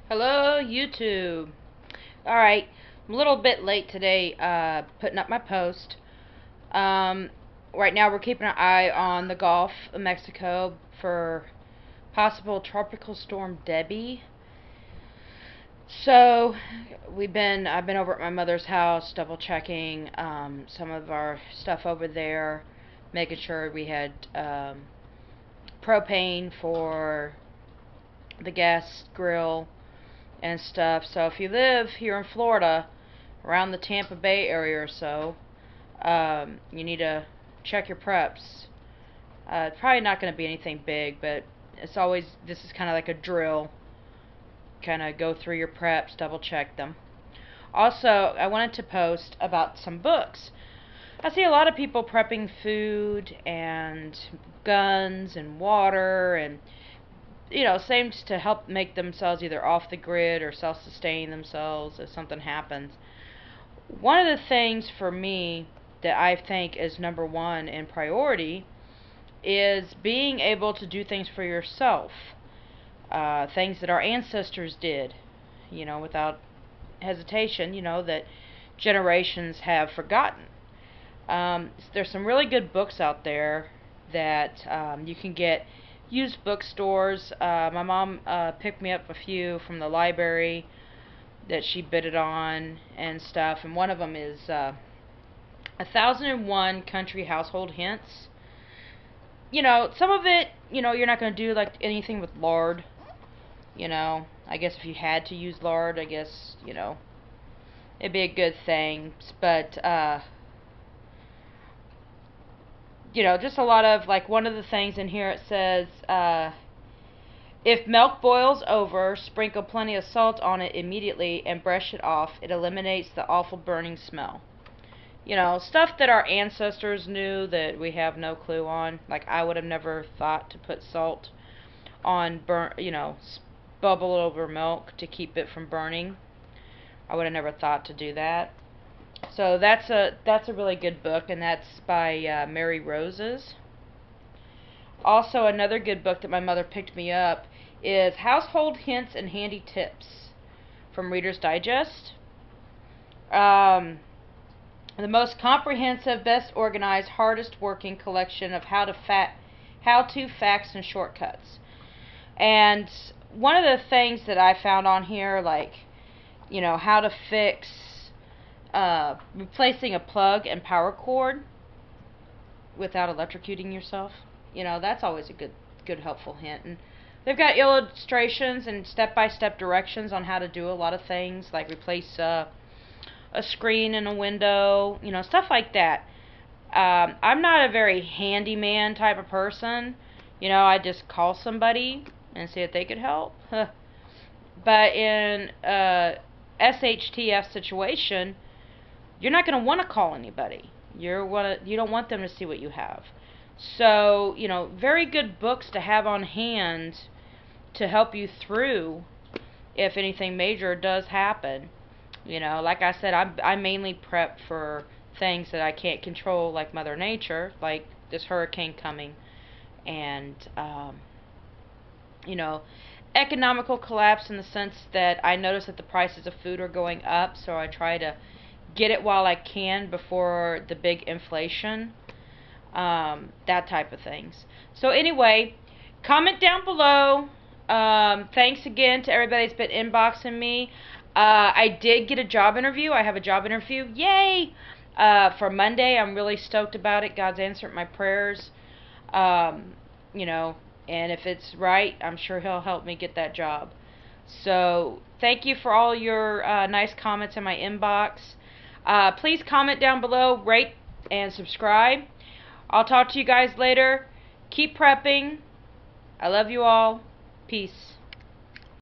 Hello, YouTube. Alright, I'm a little bit late today putting up my post. Um, right now we're keeping an eye on the Gulf of Mexico for possible tropical storm Debbie. So, I've been over at my mother's house double checking some of our stuff over there, making sure we had propane for the gas grill and stuff. So if you live here in Florida, around the Tampa Bay area or so, you need to check your preps. It's probably not going to be anything big, but this is kind of like a drill. Kind of go through your preps, double check them. Also, I wanted to post about some books. I see a lot of people prepping food and guns and water and seems to help make themselves either off the grid or self-sustain themselves if something happens. One of the things for me that I think is number one in priority is being able to do things for yourself. Things that our ancestors did, without hesitation, that generations have forgotten. There's some really good books out there that you can get used bookstores. My mom picked me up a few from the library that she bidded on and stuff, and one of them is 1001 Country Household Hints. Some of it, you're not going to do like anything with lard. I guess if you had to use lard, I guess, it'd be a good thing. But just a lot of, like, one of the things in here, it says, if milk boils over, sprinkle plenty of salt on it immediately and brush it off. It eliminates the awful burning smell. Stuff that our ancestors knew that we have no clue on. Like, I would have never thought to put salt on bubble over milk to keep it from burning. I would have never thought to do that. So that's a really good book, and that's by Mary Roses. Also, another good book that my mother picked me up is Household Hints and Handy Tips from Reader's Digest. The most comprehensive, best organized, hardest working collection of how-to facts and shortcuts. And one of the things that I found on here, like, how to fix replacing a plug and power cord without electrocuting yourself. That's always a good helpful hint. And they've got illustrations and step-by-step directions on how to do a lot of things, like replace a screen in a window, stuff like that. I'm not a very handyman type of person. I just call somebody and see if they could help. But in a SHTF situation, you're not going to want to call anybody. You don't want them to see what you have. So, very good books to have on hand to help you through if anything major does happen. Like I said, I mainly prep for things that I can't control, like Mother Nature, like this hurricane coming, and economical collapse in the sense that I notice that the prices of food are going up, so I try to get it while I can before the big inflation, that type of things. So anyway, comment down below. Thanks again to everybody that's been inboxing me. I did get a job interview. I have a job interview. Yay! For Monday. I'm really stoked about it. God's answered my prayers. And if it's right, I'm sure He'll help me get that job. So, thank you for all your nice comments in my inbox. Please comment down below, rate, and subscribe. I'll talk to you guys later. Keep prepping. I love you all. Peace.